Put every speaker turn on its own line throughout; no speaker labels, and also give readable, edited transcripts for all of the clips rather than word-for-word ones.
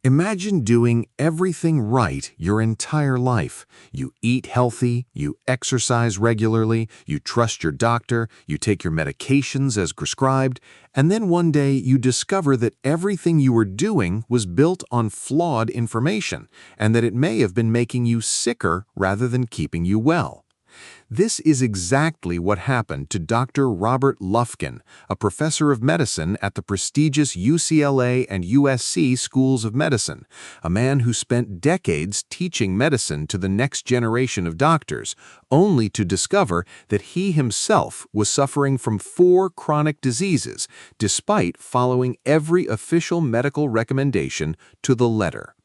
Imagine doing everything right your entire life. You eat healthy, you exercise regularly, you trust your doctor, you take your medications as prescribed, and then one day you discover that everything you were doing was built on flawed information, and that it may have been making you sicker rather than keeping you well. This is exactly what happened to Dr. Robert Lufkin, a professor of medicine at the prestigious UCLA and USC schools of medicine, a man who spent decades teaching medicine to the next generation of doctors, only to discover that he himself was suffering from 4 chronic diseases, despite following every official medical recommendation to the letter.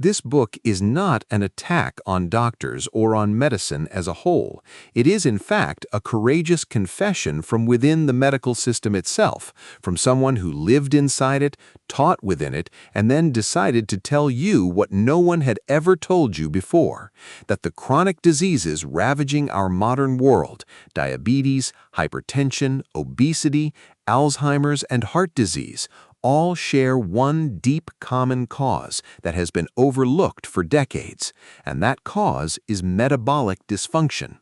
This book is not an attack on doctors or on medicine as a whole. It is, in fact, a courageous confession from within the medical system itself, from someone who lived inside it, taught within it, and then decided to tell you what no one had ever told you before, that the chronic diseases ravaging our modern world, diabetes, hypertension, obesity, Alzheimer's, and heart disease, all share one deep common cause that has been overlooked for decades, and that cause is metabolic dysfunction.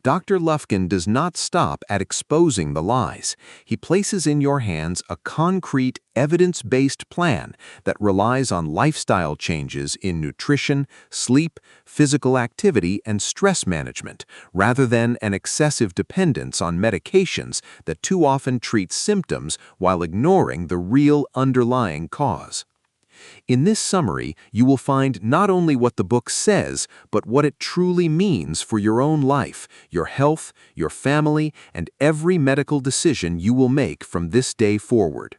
Dr. Lufkin does not stop at exposing the lies. He places in your hands a concrete, evidence-based plan that relies on lifestyle changes in nutrition, sleep, physical activity, and stress management, rather than an excessive dependence on medications that too often treat symptoms while ignoring the real underlying cause. In this summary, you will find not only what the book says, but what it truly means for your own life, your health, your family, and every medical decision you will make from this day forward.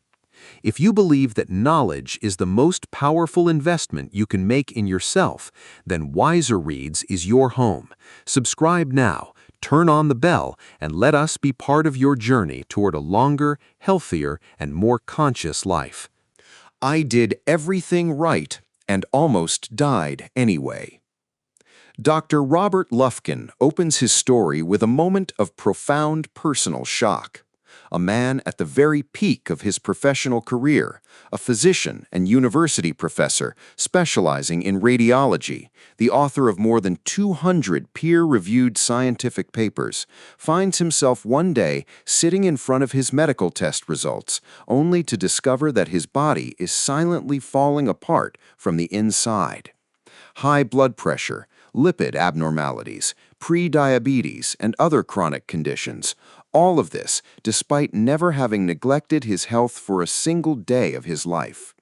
If you believe that knowledge is the most powerful investment you can make in yourself, then WiserReads is your home. Subscribe now, turn on the bell, and let us be part of your journey toward a longer, healthier, and more conscious life. I did everything right and almost died anyway. Dr. Robert Lufkin opens his story with a moment of profound personal shock. A man at the very peak of his professional career, a physician and university professor specializing in radiology, the author of more than 200 peer-reviewed scientific papers, finds himself one day sitting in front of his medical test results, only to discover that his body is silently falling apart from the inside. High blood pressure, lipid abnormalities, pre-diabetes, and other chronic conditions. All of this despite never having neglected his health for a single day of his life.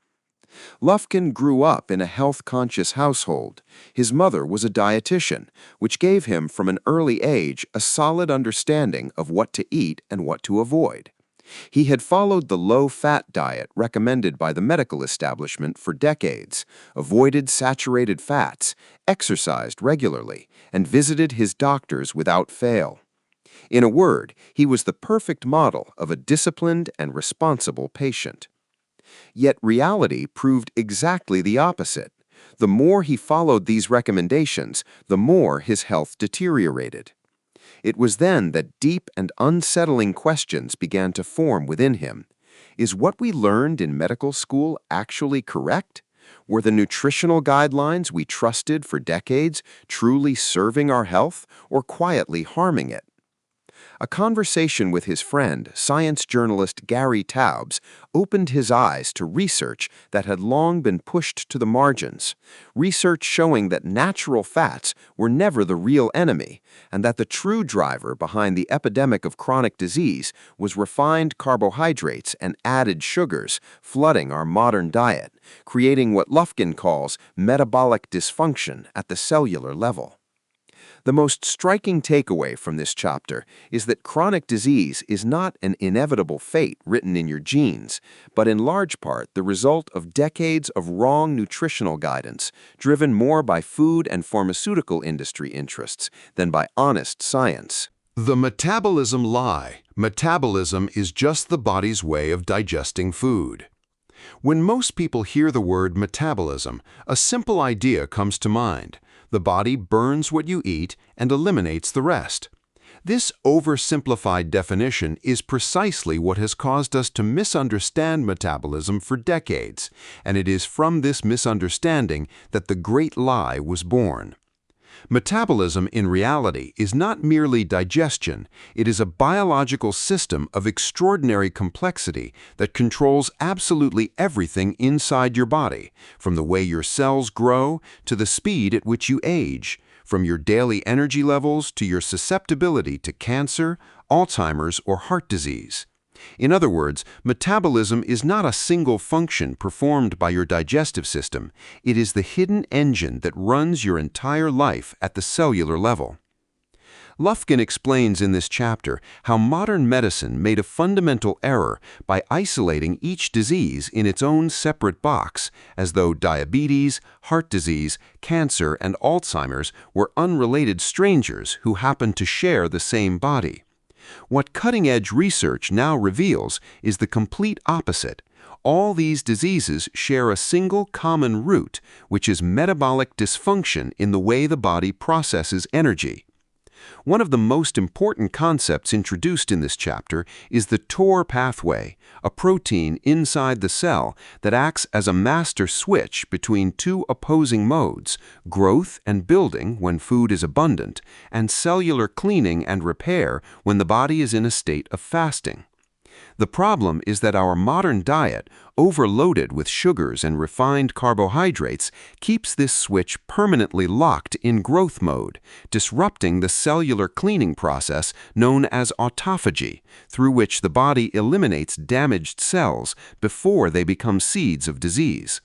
Lufkin grew up in a health-conscious household. His mother was a dietitian, which gave him from an early age a solid understanding of what to eat and what to avoid. He had followed the low-fat diet recommended by the medical establishment for decades, avoided saturated fats, exercised regularly, and visited his doctors without fail. In a word, he was the perfect model of a disciplined and responsible patient. Yet reality proved exactly the opposite. The more he followed these recommendations, the more his health deteriorated. It was then that deep and unsettling questions began to form within him. Is what we learned in medical school actually correct? Were the nutritional guidelines we trusted for decades truly serving our health or quietly harming it? A conversation with his friend, science journalist Gary Taubes, opened his eyes to research that had long been pushed to the margins, research showing that natural fats were never the real enemy, and that the true driver behind the epidemic of chronic disease was refined carbohydrates and added sugars flooding our modern diet, creating what Lufkin calls metabolic dysfunction at the cellular level. The most striking takeaway from this chapter is that chronic disease is not an inevitable fate written in your genes, but in large part the result of decades of wrong nutritional guidance, driven more by food and pharmaceutical industry interests than by honest science.
The metabolism lie. Metabolism is just the body's way of digesting food. When most people hear the word metabolism, a simple idea comes to mind. The body burns what you eat and eliminates the rest. This oversimplified definition is precisely what has caused us to misunderstand metabolism for decades, and it is from this misunderstanding that the great lie was born. Metabolism, in reality, is not merely digestion, it is a biological system of extraordinary complexity that controls absolutely everything inside your body, from the way your cells grow to the speed at which you age, from your daily energy levels to your susceptibility to cancer, Alzheimer's, or heart disease. In other words, metabolism is not a single function performed by your digestive system. It is the hidden engine that runs your entire life at the cellular level. Lufkin explains in this chapter how modern medicine made a fundamental error by isolating each disease in its own separate box, as though diabetes, heart disease, cancer, and Alzheimer's were unrelated strangers who happen to share the same body. What cutting-edge research now reveals is the complete opposite. All these diseases share a single common root, which is metabolic dysfunction in the way the body processes energy. One of the most important concepts introduced in this chapter is the TOR pathway, a protein inside the cell that acts as a master switch between two opposing modes, growth and building when food is abundant, and cellular cleaning and repair when the body is in a state of fasting. The problem is that our modern diet, overloaded with sugars and refined carbohydrates, keeps this switch permanently locked in growth mode, disrupting the cellular cleaning process known as autophagy, through which the body eliminates damaged cells before they become seeds of disease.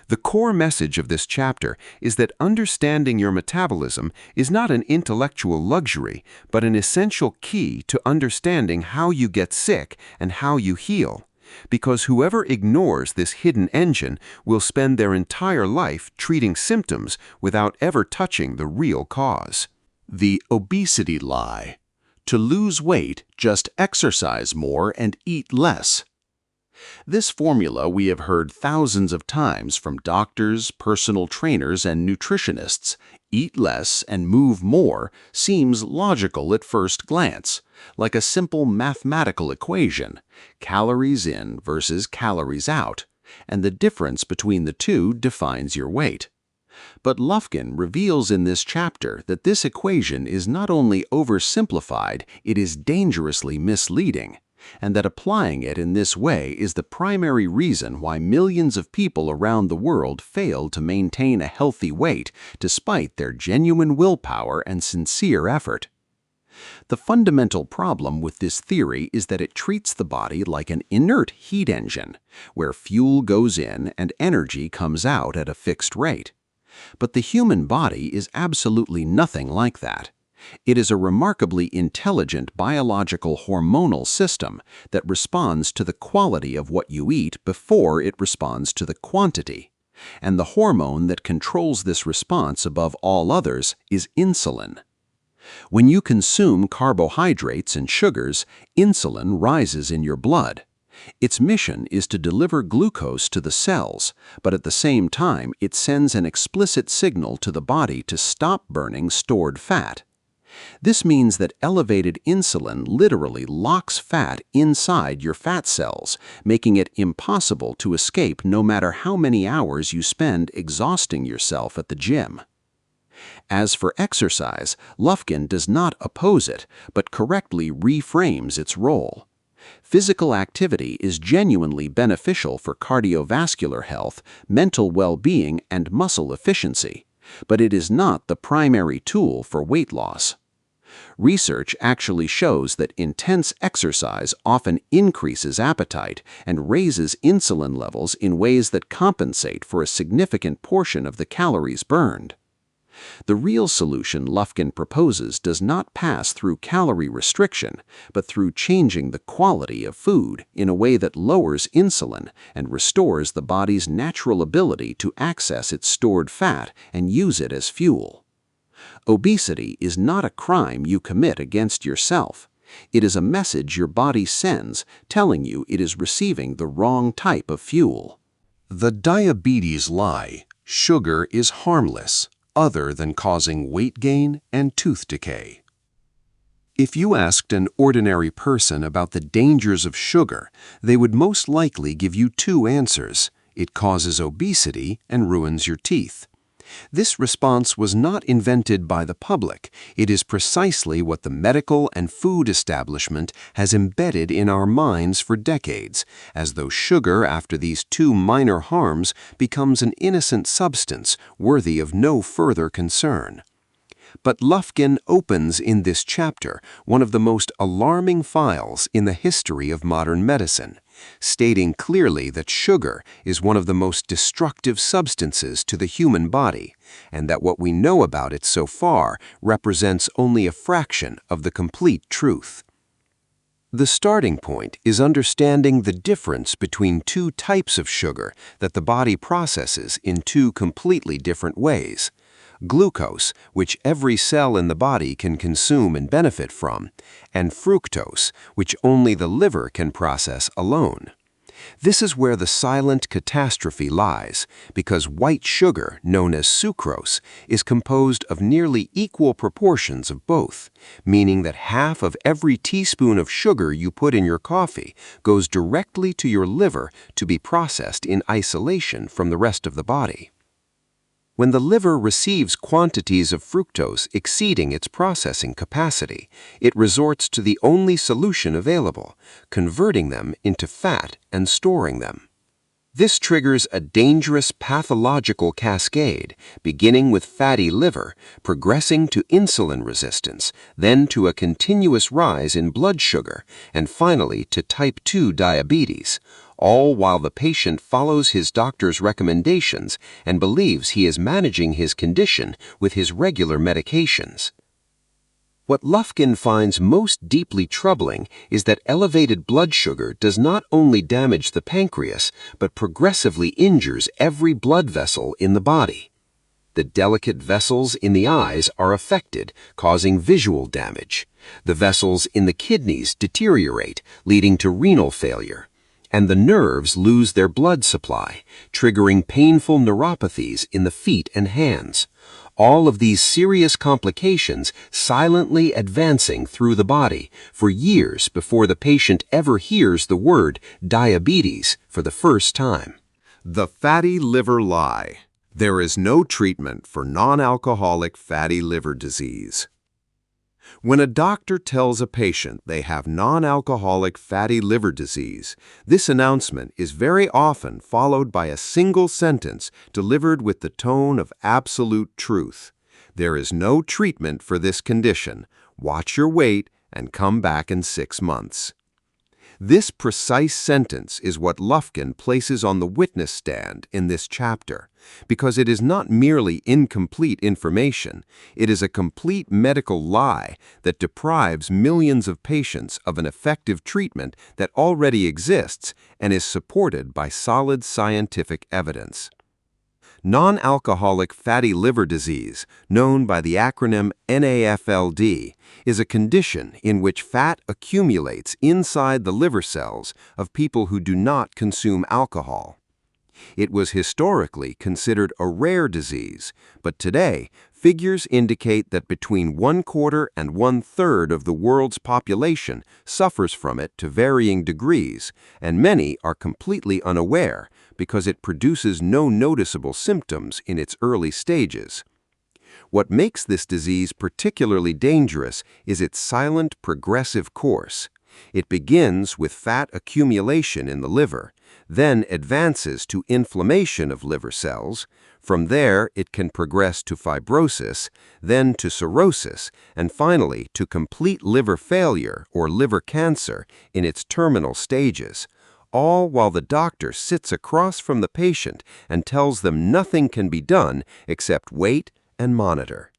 The core message of this chapter is that understanding your metabolism is not an intellectual luxury, but an essential key to understanding how you get sick and how you heal. Because whoever ignores this hidden engine will spend their entire life treating symptoms without ever touching the real cause.
The obesity lie. To lose weight, just exercise more and eat less. This formula we have heard thousands of times from doctors, personal trainers, and nutritionists. Eat less and move more seems logical at first glance, like a simple mathematical equation, calories in versus calories out, and the difference between the two defines your weight. But Lufkin reveals in this chapter that this equation is not only oversimplified, it is dangerously misleading, and that applying it in this way is the primary reason why millions of people around the world fail to maintain a healthy weight despite their genuine willpower and sincere effort. The fundamental problem with this theory is that it treats the body like an inert heat engine, where fuel goes in and energy comes out at a fixed rate. But the human body is absolutely nothing like that. It is a remarkably intelligent biological hormonal system that responds to the quality of what you eat before it responds to the quantity. And the hormone that controls this response above all others is insulin. When you consume carbohydrates and sugars, insulin rises in your blood. Its mission is to deliver glucose to the cells, but at the same time it sends an explicit signal to the body to stop burning stored fat. This means that elevated insulin literally locks fat inside your fat cells, making it impossible to escape no matter how many hours you spend exhausting yourself at the gym. As for exercise, Lufkin does not oppose it, but correctly reframes its role. Physical activity is genuinely beneficial for cardiovascular health, mental well-being, and muscle efficiency, but it is not the primary tool for weight loss. Research actually shows that intense exercise often increases appetite and raises insulin levels in ways that compensate for a significant portion of the calories burned. The real solution Lufkin proposes does not pass through calorie restriction, but through changing the quality of food in a way that lowers insulin and restores the body's natural ability to access its stored fat and use it as fuel. Obesity is not a crime you commit against yourself. It is a message your body sends telling you it is receiving the wrong type of fuel.
The diabetes lie. Sugar is harmless, other than causing weight gain and tooth decay. If you asked an ordinary person about the dangers of sugar, they would most likely give you two answers. It causes obesity and ruins your teeth. This response was not invented by the public. It is precisely what the medical and food establishment has embedded in our minds for decades, as though sugar, after these two minor harms, becomes an innocent substance worthy of no further concern. But Lufkin opens in this chapter one of the most alarming files in the history of modern medicine, stating clearly that sugar is one of the most destructive substances to the human body, and that what we know about it so far represents only a fraction of the complete truth. The starting point is understanding the difference between two types of sugar that the body processes in two completely different ways: glucose, which every cell in the body can consume and benefit from, and fructose, which only the liver can process alone. This is where the silent catastrophe lies, because white sugar, known as sucrose, is composed of nearly equal proportions of both, meaning that half of every teaspoon of sugar you put in your coffee goes directly to your liver to be processed in isolation from the rest of the body. When the liver receives quantities of fructose exceeding its processing capacity, it resorts to the only solution available, converting them into fat and storing them. This triggers a dangerous pathological cascade, beginning with fatty liver, progressing to insulin resistance, then to a continuous rise in blood sugar, and finally to type 2 diabetes, all while the patient follows his doctor's recommendations and believes he is managing his condition with his regular medications. What Lufkin finds most deeply troubling is that elevated blood sugar does not only damage the pancreas, but progressively injures every blood vessel in the body. The delicate vessels in the eyes are affected, causing visual damage. The vessels in the kidneys deteriorate, leading to renal failure. And the nerves lose their blood supply, triggering painful neuropathies in the feet and hands. All of these serious complications silently advancing through the body for years before the patient ever hears the word diabetes for the first time.
The fatty liver lie. There is no treatment for non-alcoholic fatty liver disease. When a doctor tells a patient they have non-alcoholic fatty liver disease, this announcement is very often followed by a single sentence delivered with the tone of absolute truth. There is no treatment for this condition. Watch your weight and come back in 6 months. This precise sentence is what Lufkin places on the witness stand in this chapter, because it is not merely incomplete information, it is a complete medical lie that deprives millions of patients of an effective treatment that already exists and is supported by solid scientific evidence. Non-alcoholic fatty liver disease, known by the acronym NAFLD, is a condition in which fat accumulates inside the liver cells of people who do not consume alcohol. It was historically considered a rare disease, but today, figures indicate that between 1/4 and 1/3 of the world's population suffers from it to varying degrees, and many are completely unaware because it produces no noticeable symptoms in its early stages. What makes this disease particularly dangerous is its silent, progressive course. It begins with fat accumulation in the liver, then advances to inflammation of liver cells. From there, it can progress to fibrosis, then to cirrhosis, and finally to complete liver failure or liver cancer in its terminal stages, all while the doctor sits across from the patient and tells them nothing can be done except wait and monitor.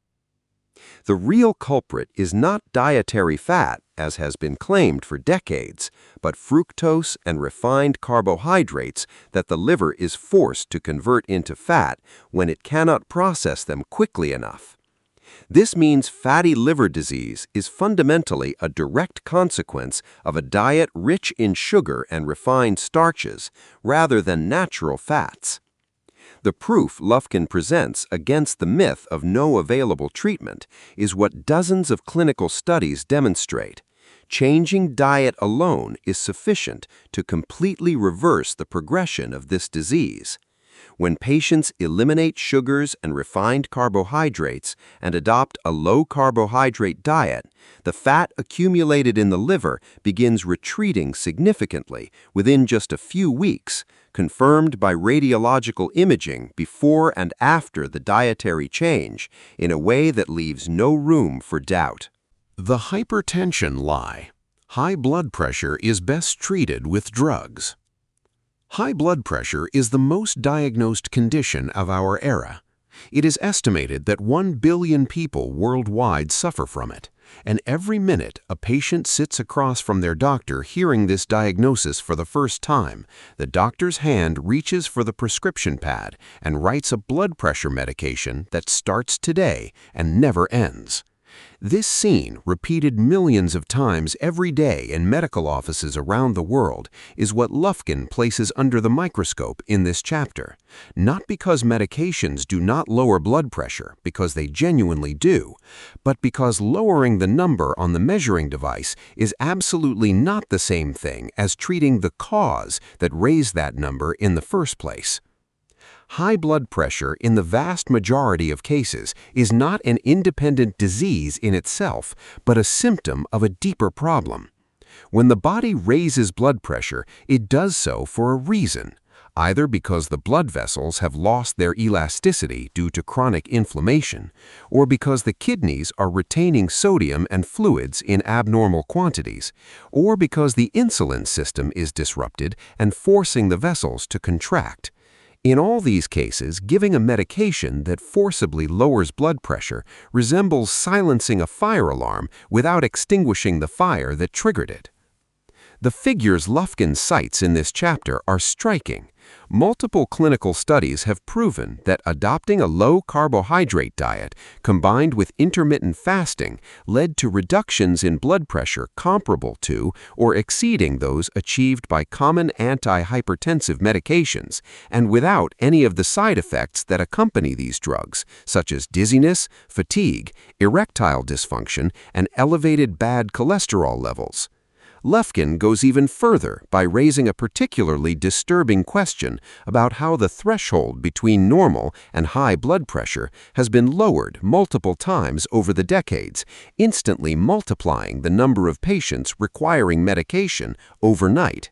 The real culprit is not dietary fat, as has been claimed for decades, but fructose and refined carbohydrates that the liver is forced to convert into fat when it cannot process them quickly enough. This means fatty liver disease is fundamentally a direct consequence of a diet rich in sugar and refined starches rather than natural fats.
The proof Lufkin presents against the myth of no available treatment is what dozens of clinical studies demonstrate. Changing diet alone is sufficient to completely reverse the progression of this disease. When patients eliminate sugars and refined carbohydrates and adopt a low-carbohydrate diet, the fat accumulated in the liver begins retreating significantly within just a few weeks, confirmed by radiological imaging before and after the dietary change, in a way that leaves no room for doubt.
The hypertension lie. High blood pressure is best treated with drugs. High blood pressure is the most diagnosed condition of our era. It is estimated that 1 billion people worldwide suffer from it, and every minute a patient sits across from their doctor hearing this diagnosis for the first time, the doctor's hand reaches for the prescription pad and writes a blood pressure medication that starts today and never ends. This scene, repeated millions of times every day in medical offices around the world, is what Lufkin places under the microscope in this chapter. Not because medications do not lower blood pressure, because they genuinely do, but because lowering the number on the measuring device is absolutely not the same thing as treating the cause that raised that number in the first place. High blood pressure, in the vast majority of cases, is not an independent disease in itself, but a symptom of a deeper problem. When the body raises blood pressure, it does so for a reason, either because the blood vessels have lost their elasticity due to chronic inflammation, or because the kidneys are retaining sodium and fluids in abnormal quantities, or because the insulin system is disrupted and forcing the vessels to contract. In all these cases, giving a medication that forcibly lowers blood pressure resembles silencing a fire alarm without extinguishing the fire that triggered it. The figures Lufkin cites in this chapter are striking. Multiple clinical studies have proven that adopting a low-carbohydrate diet combined with intermittent fasting led to reductions in blood pressure comparable to or exceeding those achieved by common antihypertensive medications, and without any of the side effects that accompany these drugs, such as dizziness, fatigue, erectile dysfunction, and elevated bad cholesterol levels. Lufkin goes even further by raising a particularly disturbing question about how the threshold between normal and high blood pressure has been lowered multiple times over the decades, instantly multiplying the number of patients requiring medication overnight.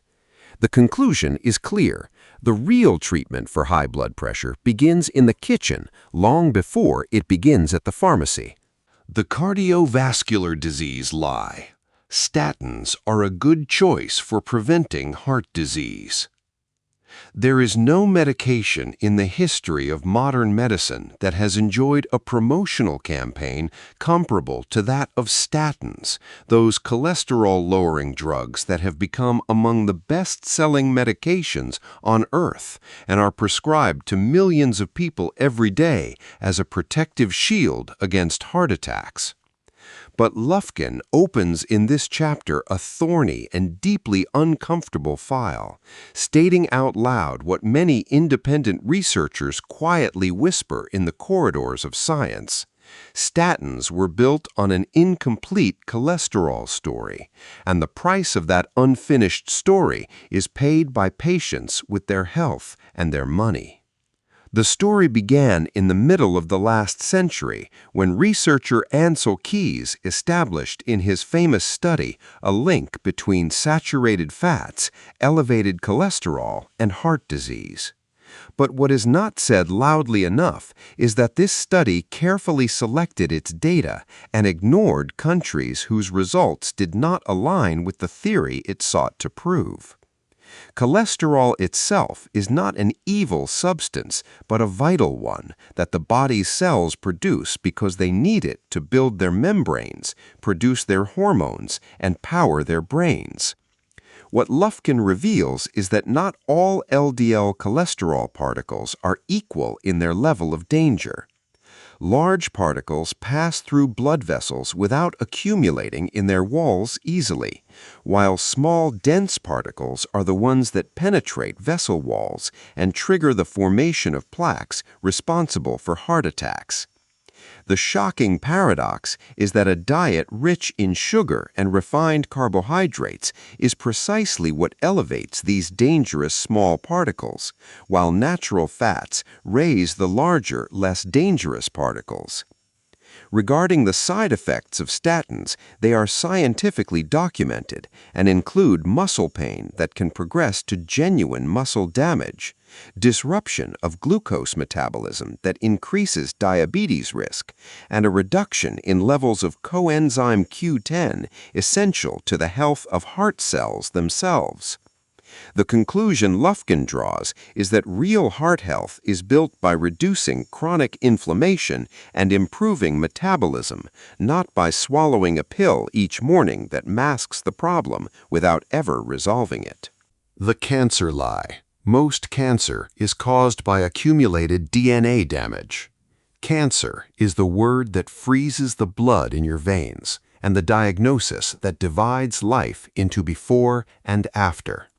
The conclusion is clear. The real treatment for high blood pressure begins in the kitchen long before it begins at the pharmacy.
The cardiovascular disease lie. Statins are a good choice for preventing heart disease. There is no medication in the history of modern medicine that has enjoyed a promotional campaign comparable to that of statins, those cholesterol-lowering drugs that have become among the best-selling medications on Earth and are prescribed to millions of people every day as a protective shield against heart attacks. But Lufkin opens in this chapter a thorny and deeply uncomfortable file, stating out loud what many independent researchers quietly whisper in the corridors of science. Statins were built on an incomplete cholesterol story, and the price of that unfinished story is paid by patients with their health and their money. The story began in the middle of the last century when researcher Ancel Keys established in his famous study a link between saturated fats, elevated cholesterol, and heart disease. But what is not said loudly enough is that this study carefully selected its data and ignored countries whose results did not align with the theory it sought to prove. Cholesterol itself is not an evil substance, but a vital one that the body's cells produce because they need it to build their membranes, produce their hormones, and power their brains. What Lufkin reveals is that not all LDL cholesterol particles are equal in their level of danger.
Large particles pass through blood vessels without accumulating in their walls easily, while small, dense particles are the ones that penetrate vessel walls and trigger the formation of plaques responsible for heart attacks. The shocking paradox is that a diet rich in sugar and refined carbohydrates is precisely what elevates these dangerous small particles, while natural fats raise the larger, less dangerous particles. Regarding the side effects of statins, they are scientifically documented and include muscle pain that can progress to genuine muscle damage, disruption of glucose metabolism that increases diabetes risk, and a reduction in levels of coenzyme Q10 essential to the health of heart cells themselves. The conclusion Lufkin draws is that real heart health is built by reducing chronic inflammation and improving metabolism, not by swallowing a pill each morning that masks the problem without ever resolving it.
The cancer lie. Most cancer is caused by accumulated DNA damage. Cancer is the word that freezes the blood in your veins and the diagnosis that divides life into before and after.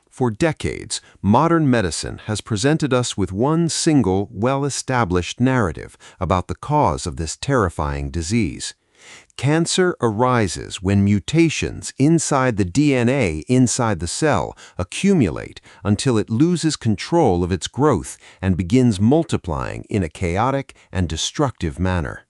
For decades, modern medicine has presented us with one single, well-established narrative about the cause of this terrifying disease. Cancer arises when mutations inside the DNA inside the cell accumulate until it loses control of its growth and begins multiplying in a chaotic and destructive manner.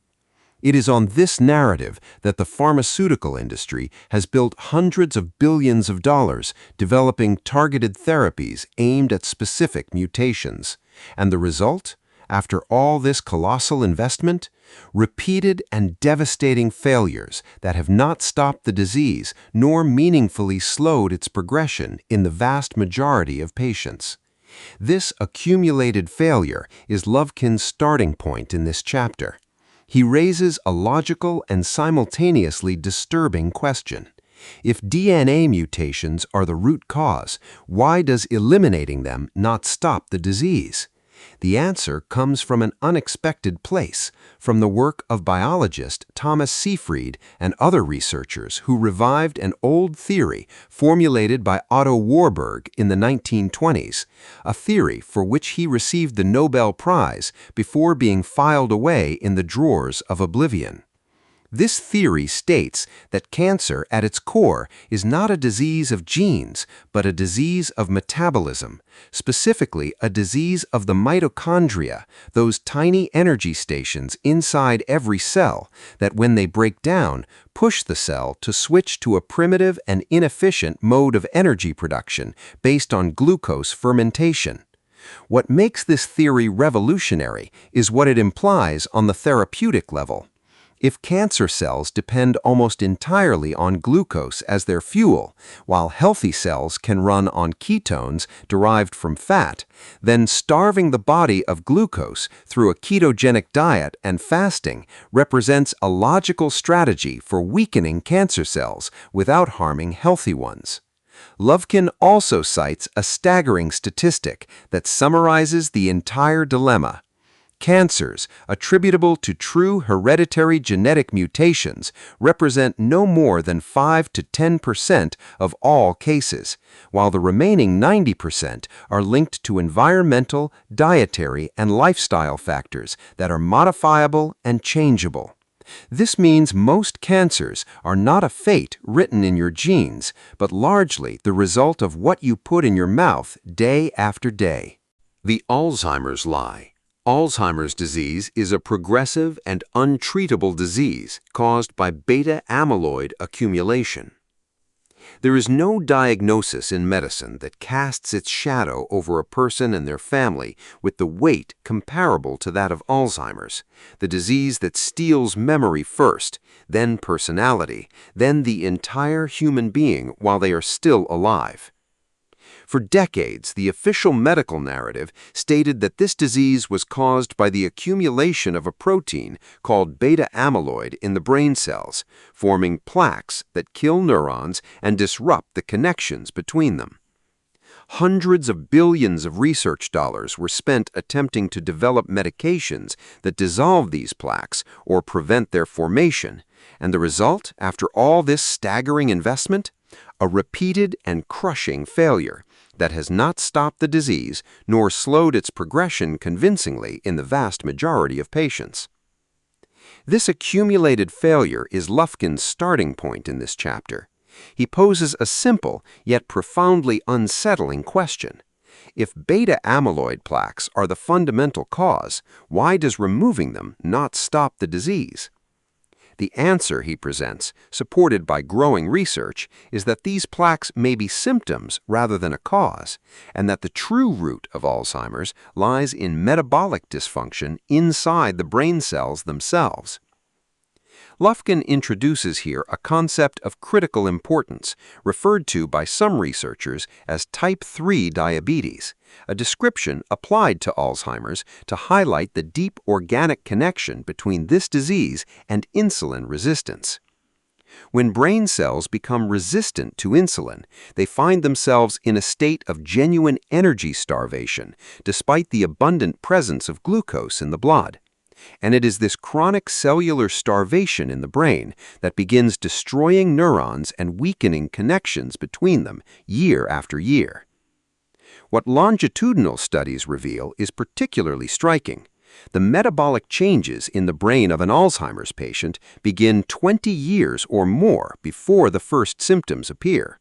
It is on this narrative that the pharmaceutical industry has built hundreds of billions of dollars developing targeted therapies aimed at specific mutations. And the result? After all this colossal investment? Repeated and devastating failures that have not stopped the disease nor meaningfully slowed its progression in the vast majority of patients. This accumulated failure is Lufkin's starting point in this chapter. He raises a logical and simultaneously disturbing question. If DNA mutations are the root cause, why does eliminating them not stop the disease? The answer comes from an unexpected place, from the work of biologist Thomas Seyfried and other researchers who revived an old theory formulated by Otto Warburg in the 1920s, a theory for which he received the Nobel Prize before being filed away in the drawers of oblivion. This theory states that cancer at its core is not a disease of genes, but a disease of metabolism, specifically a disease of the mitochondria, those tiny energy stations inside every cell that, when they break down, push the cell to switch to a primitive and inefficient mode of energy production based on glucose fermentation. What makes this theory revolutionary is what it implies on the therapeutic level. If cancer cells depend almost entirely on glucose as their fuel, while healthy cells can run on ketones derived from fat, then starving the body of glucose through a ketogenic diet and fasting represents a logical strategy for weakening cancer cells without harming healthy ones. Lufkin also cites a staggering statistic that summarizes the entire dilemma. Cancers attributable to true hereditary genetic mutations represent no more than 5 to 10% of all cases, while the remaining 90% are linked to environmental, dietary, and lifestyle factors that are modifiable and changeable. This means most cancers are not a fate written in your genes, but largely the result of what you put in your mouth day after day. The Alzheimer's lie. Alzheimer's disease is a progressive and untreatable disease caused by beta-amyloid accumulation. There is no diagnosis in medicine that casts its shadow over a person and their family with the weight comparable to that of Alzheimer's, the disease that steals memory first, then personality, then the entire human being while they are still alive. For decades, the official medical narrative stated that this disease was caused by the accumulation of a protein called beta-amyloid in the brain cells, forming plaques that kill neurons and disrupt the connections between them.
Hundreds of billions of research dollars were spent attempting to develop medications that dissolve these plaques or prevent their formation. And the result, after all this staggering investment? A repeated and crushing failure that has not stopped the disease nor slowed its progression convincingly in the vast majority of patients. This accumulated failure is Lufkin's starting point in this chapter. He poses a simple yet profoundly unsettling question. If beta amyloid plaques are the fundamental cause, why does removing them not stop the disease? The answer he presents, supported by growing research, is that these plaques may be symptoms rather than a cause, and that the true root of Alzheimer's lies in metabolic dysfunction inside the brain cells themselves. Lufkin introduces here a concept of critical importance, referred to by some researchers as type 3 diabetes, a description applied to Alzheimer's to highlight the deep organic connection between this disease and insulin resistance. When brain cells become resistant to insulin, they find themselves in a state of genuine energy starvation, despite the abundant presence of glucose in the blood. And it is this chronic cellular starvation in the brain that begins destroying neurons and weakening connections between them year after year. What longitudinal studies reveal is particularly striking. The metabolic changes in the brain of an Alzheimer's patient begin 20 years or more before the first symptoms appear.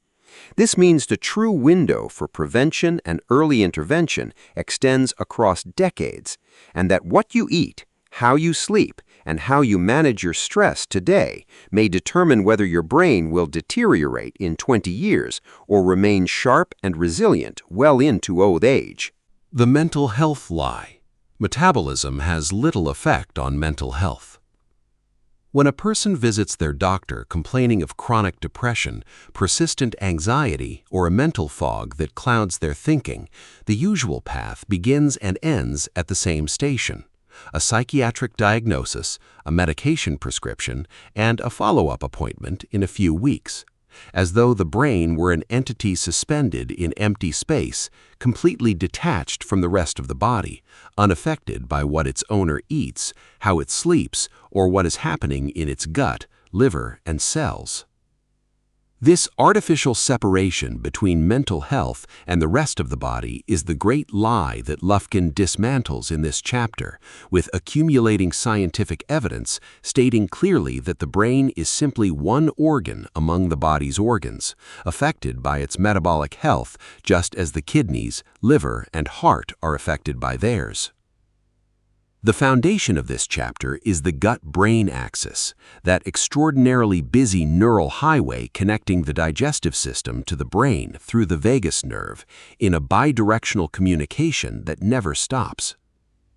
This means the true window for prevention and early intervention extends across decades, and that what you eat, how you sleep, and how you manage your stress today may determine whether your brain will deteriorate in 20 years or remain sharp and resilient well into old age.
The mental health lie. Metabolism has little effect on mental health. When a person visits their doctor complaining of chronic depression, persistent anxiety, or a mental fog that clouds their thinking, the usual path begins and ends at the same station: a psychiatric diagnosis, a medication prescription, and a follow-up appointment in a few weeks, as though the brain were an entity suspended in empty space, completely detached from the rest of the body, unaffected by what its owner eats, how it sleeps, or what is happening in its gut, liver, and cells. This artificial separation between mental health and the rest of the body is the great lie that Lufkin dismantles in this chapter, with accumulating scientific evidence stating clearly that the brain is simply one organ among the body's organs, affected by its metabolic health just as the kidneys, liver, and heart are affected by theirs. The foundation of this chapter is the gut-brain axis, that extraordinarily busy neural highway connecting the digestive system to the brain through the vagus nerve in a bidirectional communication that never stops.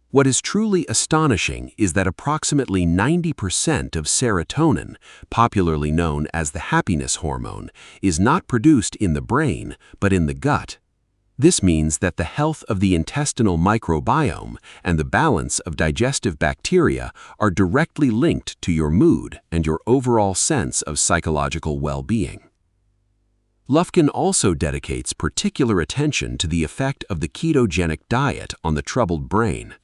What is truly astonishing is that approximately 90% of serotonin, popularly known as the happiness hormone, is not produced in the brain but in the gut. This means that the health of the intestinal microbiome and the balance of digestive bacteria are directly linked to your mood and your overall sense of psychological well-being. Lufkin also dedicates particular attention to the effect of the ketogenic diet on the troubled brain.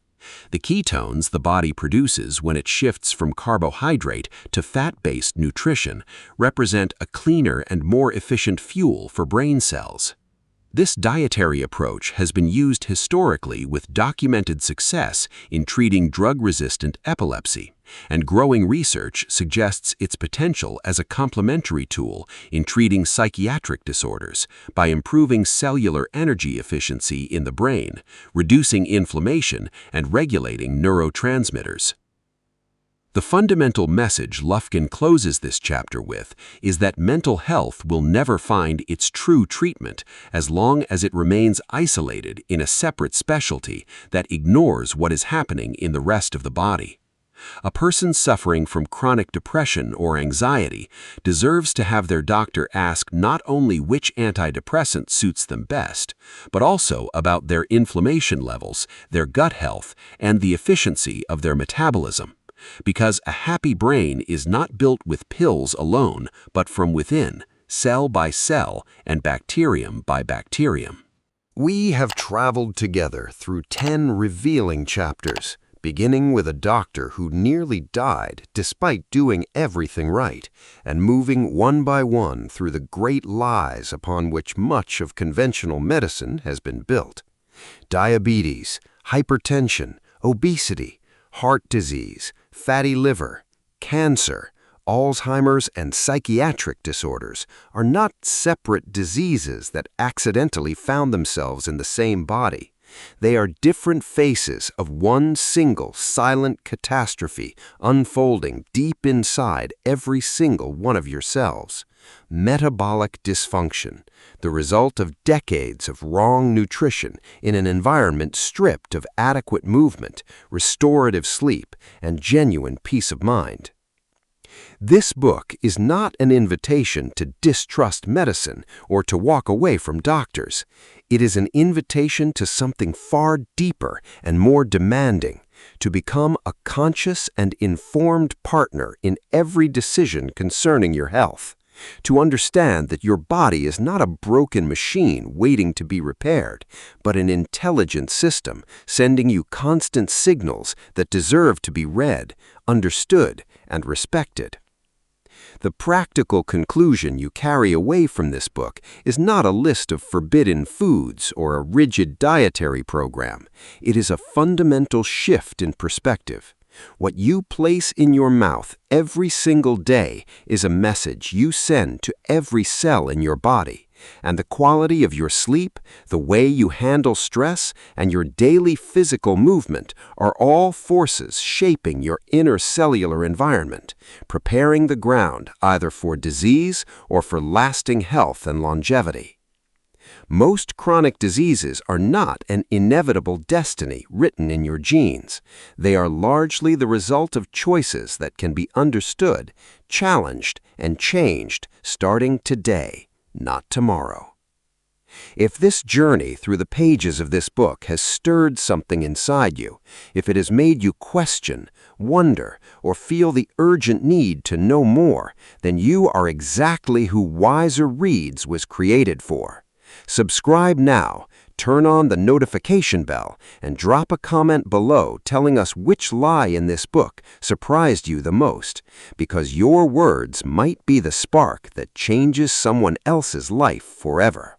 The ketones the body produces when it shifts from carbohydrate to fat-based nutrition represent a cleaner and more efficient fuel for brain cells. This dietary approach has been used historically with documented success in treating drug-resistant epilepsy, and growing research suggests its potential as a complementary tool in treating psychiatric disorders by improving cellular energy efficiency in the brain, reducing inflammation, and regulating neurotransmitters. The fundamental message Lufkin closes this chapter with is that mental health will never find its true treatment as long as it remains isolated in a separate specialty that ignores what is happening in the rest of the body. A person suffering from chronic depression or anxiety deserves to have their doctor ask not only which antidepressant suits them best, but also about their inflammation levels, their gut health, and the efficiency of their metabolism. Because a happy brain is not built with pills alone, but from within, cell by cell, and bacterium by bacterium.
We have traveled together through 10 revealing chapters, beginning with a doctor who nearly died despite doing everything right, and moving one by one through the great lies upon which much of conventional medicine has been built. Diabetes, hypertension, obesity, heart disease, fatty liver, cancer, Alzheimer's, and psychiatric disorders are not separate diseases that accidentally found themselves in the same body. They are different faces of one single silent catastrophe unfolding deep inside every single one of your cells. Metabolic dysfunction, the result of decades of wrong nutrition in an environment stripped of adequate movement, restorative sleep, and genuine peace of mind. This book is not an invitation to distrust medicine or to walk away from doctors. It is an invitation to something far deeper and more demanding, to become a conscious and informed partner in every decision concerning your health, to understand that your body is not a broken machine waiting to be repaired, but an intelligent system sending you constant signals that deserve to be read, understood, and respected. The practical conclusion you carry away from this book is not a list of forbidden foods or a rigid dietary program. It is a fundamental shift in perspective. What you place in your mouth every single day is a message you send to every cell in your body. And the quality of your sleep, the way you handle stress, and your daily physical movement are all forces shaping your inner cellular environment, preparing the ground either for disease or for lasting health and longevity. Most chronic diseases are not an inevitable destiny written in your genes. They are largely the result of choices that can be understood, challenged, and changed starting today, not tomorrow. If this journey through the pages of this book has stirred something inside you, if it has made you question, wonder, or feel the urgent need to know more, then you are exactly who WiserReads was created for. Subscribe now, turn on the notification bell, and drop a comment below telling us which lie in this book surprised you the most, because your words might be the spark that changes someone else's life forever.